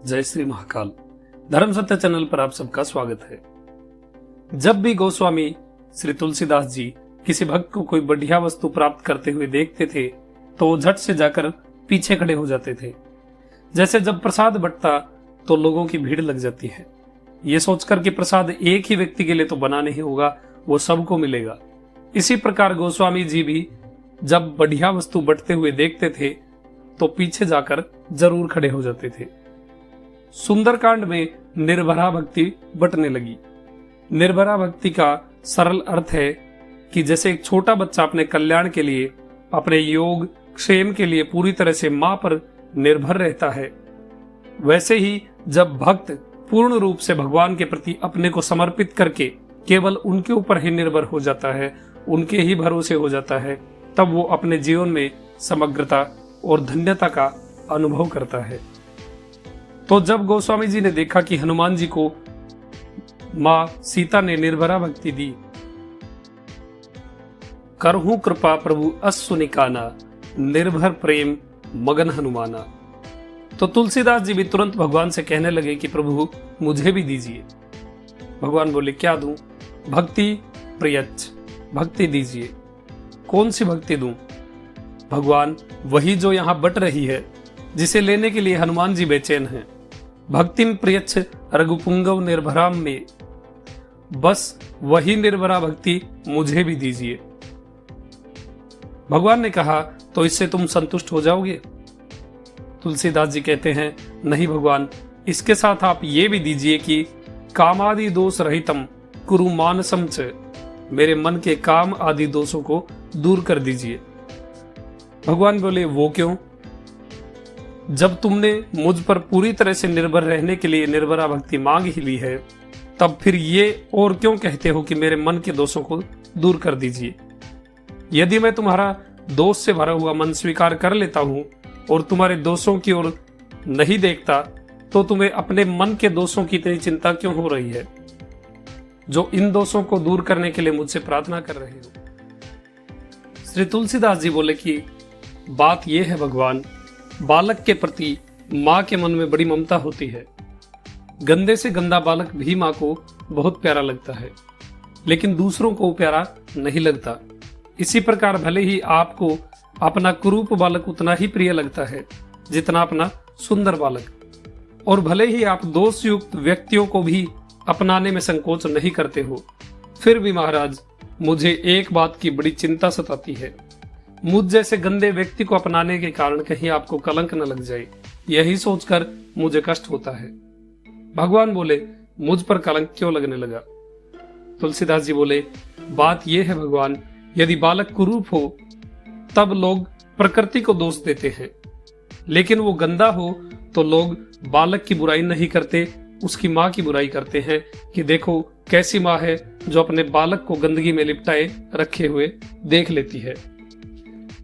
जय श्री महाकाल। धर्म सत्य चैनल पर आप सबका स्वागत है। जब भी गोस्वामी श्री तुलसीदास जी किसी भक्त को कोई बढ़िया वस्तु प्राप्त करते हुए देखते थे तो वो झट से जाकर पीछे खड़े हो जाते थे। जैसे जब प्रसाद बंटता तो लोगों की भीड़ लग जाती है, ये सोचकर कि प्रसाद एक ही व्यक्ति के लिए तो बना नहीं होगा, वो सबको मिलेगा। इसी प्रकार गोस्वामी जी भी जब बढ़िया वस्तु बंटते हुए देखते थे तो पीछे जाकर जरूर खड़े हो जाते थे। सुंदरकांड में निर्भरा भक्ति बंटने लगी। निर्भरा भक्ति का सरल अर्थ है कि जैसे एक छोटा बच्चा अपने कल्याण के लिए, अपने योग क्षेम के लिए पूरी तरह से मां पर निर्भर रहता है, वैसे ही जब भक्त पूर्ण रूप से भगवान के प्रति अपने को समर्पित करके केवल उनके ऊपर ही निर्भर हो जाता है, उनके ही भरोसे हो जाता है, तब वो अपने जीवन में समग्रता और धन्यता का अनुभव करता है। तो जब गोस्वामी जी ने देखा कि हनुमान जी को मां सीता ने निर्भरा भक्ति दी, करहूं कृपा प्रभु अस्सु निकाना, निर्भर प्रेम मगन हनुमाना, तो तुलसीदास जी भी तुरंत भगवान से कहने लगे कि प्रभु मुझे भी दीजिए। भगवान बोले क्या दूं? भक्ति प्रियच्छ, भक्ति दीजिए। कौन सी भक्ति दूं? भगवान वही जो यहां बट रही है, जिसे लेने के लिए हनुमान जी बेचैन हैं। भक्तिम प्रियच्छ रघुपुंगव निर्भराम में, बस वही निर्भरा भक्ति मुझे भी दीजिए। भगवान ने कहा तो इससे तुम संतुष्ट हो जाओगे? तुलसीदास जी कहते हैं नहीं भगवान, इसके साथ आप ये भी दीजिए कि कामादि दोष रहितम कुरु मानसम च, मेरे मन के काम आदि दोषों को दूर कर दीजिए। भगवान बोले वो क्यों? जब तुमने मुझ पर पूरी तरह से निर्भर रहने के लिए निर्भरा भक्ति मांग ही ली है, तब फिर ये और क्यों कहते हो कि मेरे मन के दोषों को दूर कर दीजिए? यदि मैं तुम्हारा दोष से भरा हुआ मन स्वीकार कर लेता हूं और तुम्हारे दोषों की ओर नहीं देखता, तो तुम्हें अपने मन के दोषों की इतनी चिंता क्यों हो रही है, जो इन दोषों को दूर करने के लिए मुझसे प्रार्थना कर रहे हो? श्री तुलसीदास जी बोले कि बात यह है भगवान, बालक के प्रति मां के मन में बड़ी ममता होती है। गंदे से गंदा बालक भी मां को बहुत प्यारा लगता है, लेकिन दूसरों को प्यारा नहीं लगता। इसी प्रकार भले ही आपको अपना कुरूप बालक उतना ही प्रिय लगता है जितना अपना सुंदर बालक, और भले ही आप दोषयुक्त व्यक्तियों को भी अपनाने में संकोच नहीं करते हो, फिर भी महाराज मुझे एक बात की बड़ी चिंता सताती है। मुझ जैसे गंदे व्यक्ति को अपनाने के कारण कहीं आपको कलंक न लग जाए, यही सोचकर मुझे कष्ट होता है। भगवान बोले मुझ पर कलंक क्यों लगने लगा? तुलसीदास जी बोले बात यह है भगवान, यदि बालक कुरूप हो तब लोग प्रकृति को दोष देते हैं, लेकिन वो गंदा हो तो लोग बालक की बुराई नहीं करते, उसकी मां की बुराई करते हैं कि देखो कैसी मां है जो अपने बालक को गंदगी में लिपटाए रखे हुए देख लेती है।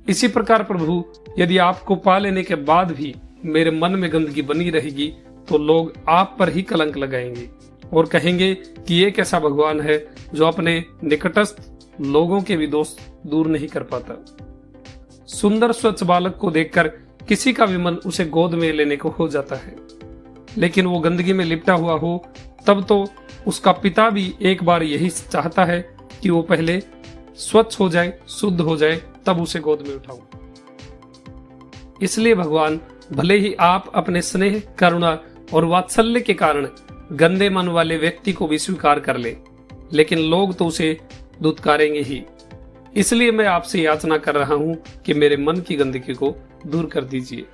इसी प्रकार प्रभु, यदि आपको पा लेने के बाद भी मेरे मन में गंदगी बनी रहेगी तो लोग आप पर ही कलंक लगाएंगे और कहेंगे कि ये कैसा भगवान है जो अपने निकटस्थ लोगों के भी दोष दूर नहीं कर पाता। सुंदर स्वच्छ बालक को देखकर किसी का भी मन उसे गोद में लेने को हो जाता है, लेकिन वो गंदगी में लिपटा हुआ हो तब तो उसका पिता भी एक बार यही चाहता है कि वो पहले स्वच्छ हो जाए, शुद्ध हो जाए, तब उसे गोद में उठाऊं। इसलिए भगवान, भले ही आप अपने स्नेह, करुणा और वात्सल्य के कारण गंदे मन वाले व्यक्ति को भी स्वीकार कर ले, लेकिन लोग तो उसे दुत्कारेंगे ही। इसलिए मैं आपसे याचना कर रहा हूं कि मेरे मन की गंदगी को दूर कर दीजिए।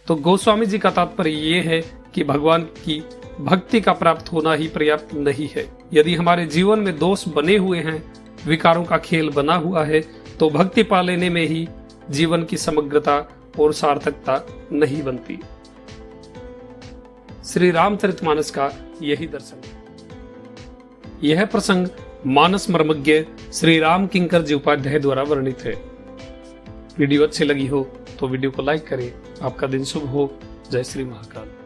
तो गोस्वामी जी का तात्पर्य यह है कि भगवान की भक्ति का प्राप्त होना ही पर्याप्त नहीं है। यदि हमारे जीवन में दोष बने हुए हैं, विकारों का खेल बना हुआ है, तो भक्ति पा लेने में ही जीवन की समग्रता और सार्थकता नहीं बनती। श्री रामचरितमानस का यही दर्शन है। यह प्रसंग मानस मर्मज्ञ श्री राम किंकर जी उपाध्याय द्वारा वर्णित है। वीडियो अच्छी लगी हो तो वीडियो को लाइक करें। आपका दिन शुभ हो। जय श्री महाकाल।